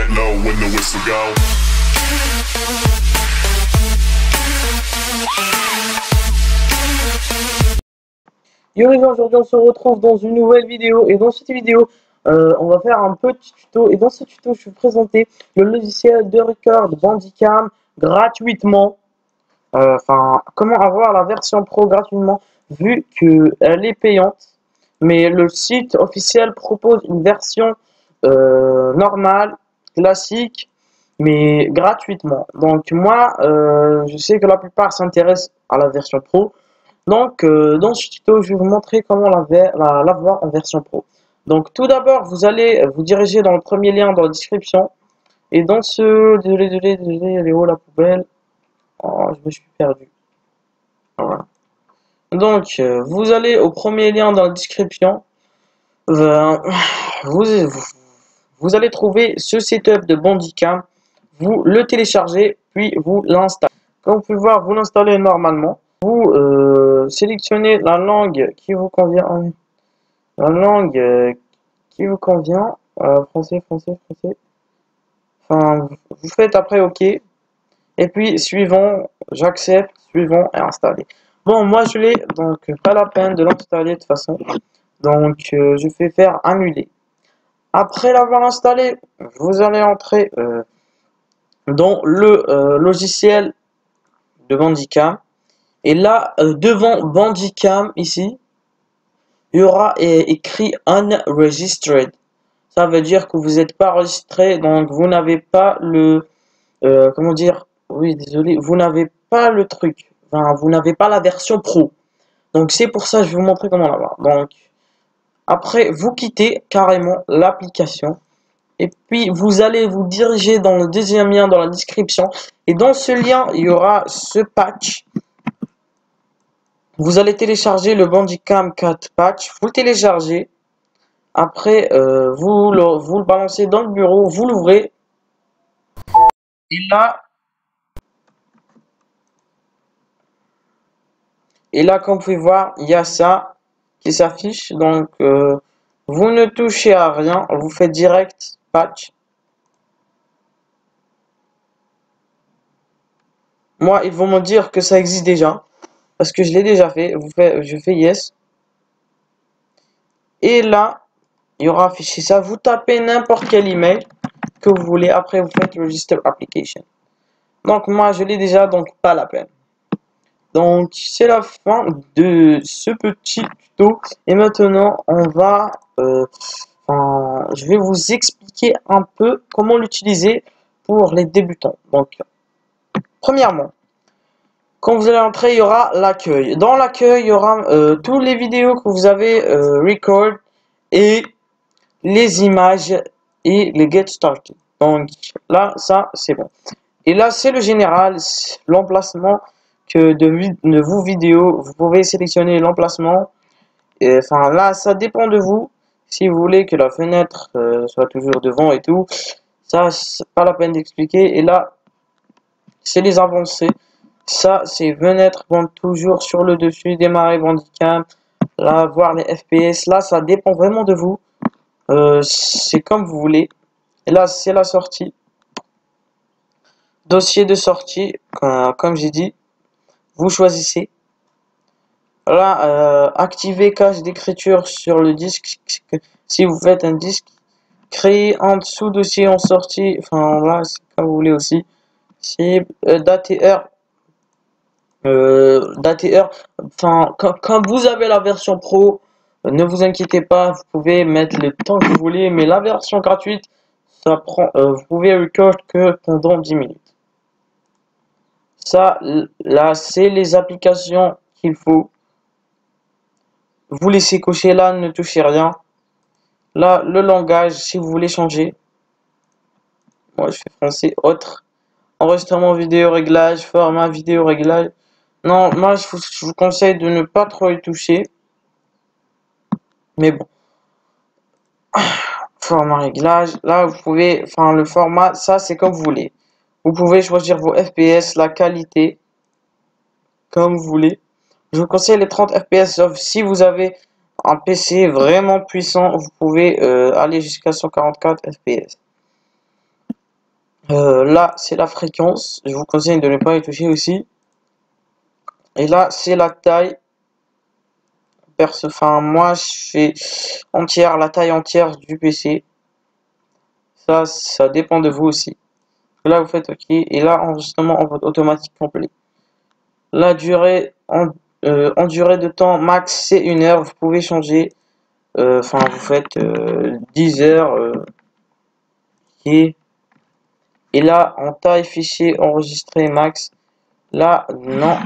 get low when the whistle go. Yo les gens, aujourd'hui on se retrouve dans une nouvelle vidéo et dans cette vidéo on va faire un petit tuto et dans ce tuto je vais vous présenter le logiciel de record Bandicam gratuitement. Enfin, comment avoir la version pro gratuitement vu qu'elle est payante, mais le site officiel propose une version normale, classique, mais gratuitement. Donc moi, je sais que la plupart s'intéressent à la version pro. Donc, dans ce tuto, je vais vous montrer comment l'avoir en version pro. Donc, tout d'abord, vous allez vous diriger dans le premier lien dans la description. Et dans ce... Désolé, elle est où la poubelle? Oh, je me suis perdu. Voilà. Donc, vous allez au premier lien dans la description. Vous allez trouver ce setup de Bandicam. Vous le téléchargez, puis vous l'installez. Comme vous pouvez voir, vous l'installez normalement. Vous sélectionnez la langue qui vous convient. La langue qui vous convient. Français. Enfin, vous faites après OK. Et puis, suivant, j'accepte, suivant et installer. Bon, moi je l'ai, donc pas la peine de l'installer de toute façon. Donc, je vais faire annuler. Après l'avoir installé, vous allez entrer dans le logiciel de Bandicam. Et là, devant Bandicam, ici, il y aura écrit Unregistered. Ça veut dire que vous n'êtes pas enregistré, donc vous n'avez pas le... comment dire? Oui, désolé, vous n'avez pas le truc. Enfin, vous n'avez pas la version pro. Donc c'est pour ça que je vais vous montrer comment l'avoir. Donc, après, vous quittez carrément l'application. Et puis, vous allez vous diriger dans le deuxième lien dans la description. Et dans ce lien, il y aura ce patch. Vous allez télécharger le Bandicam 4 patch, vous le téléchargez, après vous le balancez dans le bureau, vous l'ouvrez, et là comme vous pouvez voir, il y a ça qui s'affiche, donc vous ne touchez à rien, vous faites direct patch. Moi, ils vont me dire que ça existe déjà, parce que je l'ai déjà fait, je fais yes. Et là, il y aura affiché ça. Vous tapez n'importe quel email que vous voulez. Après, vous faites Register Application. Donc, moi, je l'ai déjà, donc pas la peine. Donc, c'est la fin de ce petit tuto. Et maintenant, on va... je vais vous expliquer un peu comment l'utiliser pour les débutants. Donc, premièrement, quand vous allez entrer, il y aura l'accueil. Dans l'accueil, il y aura toutes les vidéos que vous avez record et les images et les get started. Donc là, ça c'est bon. Et là, c'est le général, l'emplacement que de vos vidéos. Vous pouvez sélectionner l'emplacement. Enfin là, ça dépend de vous. Si vous voulez que la fenêtre soit toujours devant et tout, ça c'est pas la peine d'expliquer. Et là, c'est les avancées. Ça, c'est fenêtre vont toujours sur le dessus, démarrer Bandicam, là, voir les FPS. Là, ça dépend vraiment de vous. C'est comme vous voulez. Et là, c'est la sortie. Dossier de sortie, comme j'ai dit, vous choisissez. Là, activer cache d'écriture sur le disque. Si vous faites un disque, créer un sous-dossier en sortie. Enfin, là, c'est comme vous voulez aussi. C'est date et heure. Enfin, quand vous avez la version pro, ne vous inquiétez pas, vous pouvez mettre le temps que vous voulez, mais la version gratuite, ça prend, vous pouvez record que pendant 10 minutes. Ça, là, c'est les applications qu'il faut. Vous laissez cocher là, ne touchez rien. Là, le langage, si vous voulez changer. Moi, je fais français, autre. Enregistrement vidéo réglage, format vidéo réglage. Non, moi je vous conseille de ne pas trop y toucher. Mais bon. Format réglage. Là, vous pouvez. Enfin, le format, ça c'est comme vous voulez. Vous pouvez choisir vos FPS, la qualité. Comme vous voulez. Je vous conseille les 30 FPS, sauf si vous avez un PC vraiment puissant. Vous pouvez aller jusqu'à 144 FPS. Là, c'est la fréquence. Je vous conseille de ne pas y toucher aussi. Et là, c'est la taille. Enfin, moi, je fais entière, la taille entière du PC. Ça dépend de vous aussi. Là, vous faites OK. Et là, enregistrement en mode automatique complet. La durée en durée de temps max, c'est 1 heure. Vous pouvez changer. Enfin, vous faites 10 heures. Et là, en taille fichier enregistré max, là, non.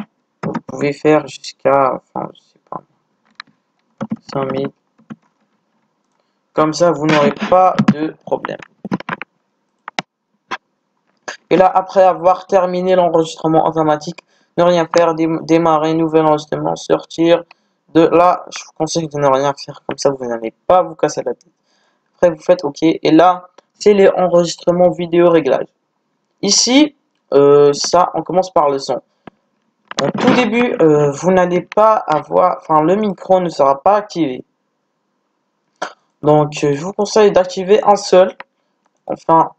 Vous pouvez faire jusqu'à, enfin, je sais pas, 5000. Comme ça, vous n'aurez pas de problème. Et là, après avoir terminé l'enregistrement automatique, ne rien faire, démarrer, nouvel enregistrement, sortir. De là, je vous conseille de ne rien faire. Comme ça, vous n'allez pas vous casser la tête. Après, vous faites OK. Et là, c'est les enregistrements vidéo réglages. Ici, ça, on commence par le son. En tout début, vous n'allez pas avoir, enfin, le micro ne sera pas activé. Donc, je vous conseille d'activer un seul. Enfin,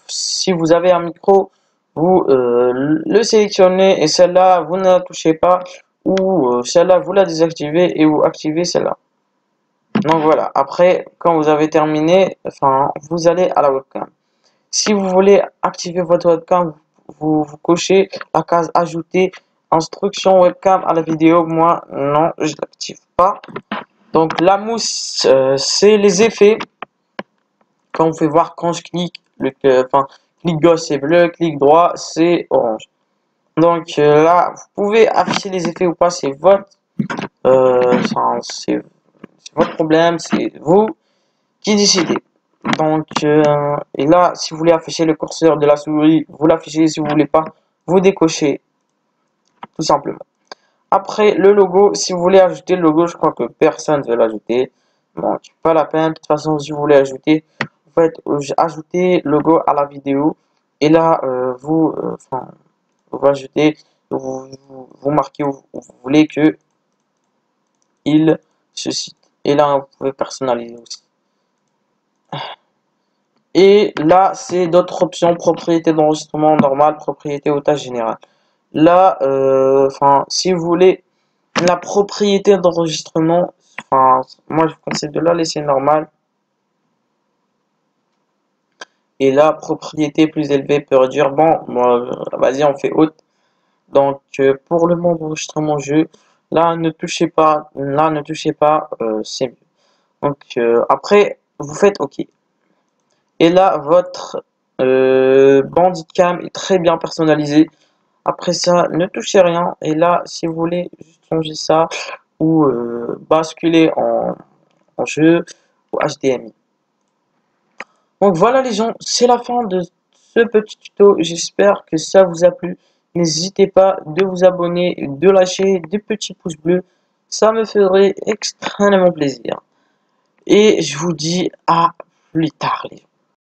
si vous avez un micro, vous le sélectionnez et celle-là, vous ne la touchez pas. Ou celle-là, vous la désactivez et vous activez celle-là. Donc voilà, après, quand vous avez terminé, enfin, vous allez à la webcam. Si vous voulez activer votre webcam, vous cochez la case ajouter instruction webcam à la vidéo. Moi, non, je l'active pas. Donc la mousse, c'est les effets. Quand on fait voir quand je clique, enfin, clic gauche c'est bleu, clic droit c'est orange. Donc là, vous pouvez afficher les effets ou pas, c'est votre, c'est votre problème, c'est vous qui décidez. Donc, et là, si vous voulez afficher le curseur de la souris, vous l'affichez. Si vous voulez pas, vous décochez, tout simplement. Après, le logo, si vous voulez ajouter le logo, je crois que personne ne veut l'ajouter. Donc, pas la peine. De toute façon, si vous voulez ajouter, vous faites ajouter logo à la vidéo. Et là, vous ajoutez, vous marquez où vous voulez que il se cite. Et là, vous pouvez personnaliser aussi. Et là, c'est d'autres options, propriété d'enregistrement normal, propriété au tâche générale. Là, enfin, si vous voulez la propriété d'enregistrement, enfin, moi je vous conseille de la laisser normale. Et là, propriété plus élevée peut réduire. Bon, vas-y, on fait haute. Donc, pour le mode enregistrement jeu, là, ne touchez pas, c'est mieux. Donc, après, vous faites OK. Et là, votre Bandicam est très bien personnalisé. Après ça, ne touchez rien. Et là, si vous voulez juste changer ça ou basculer en jeu ou HDMI. Donc voilà les gens, c'est la fin de ce petit tuto. J'espère que ça vous a plu. N'hésitez pas de vous abonner, de lâcher des petits pouces bleus. Ça me ferait extrêmement plaisir. Et je vous dis à plus tard les gens.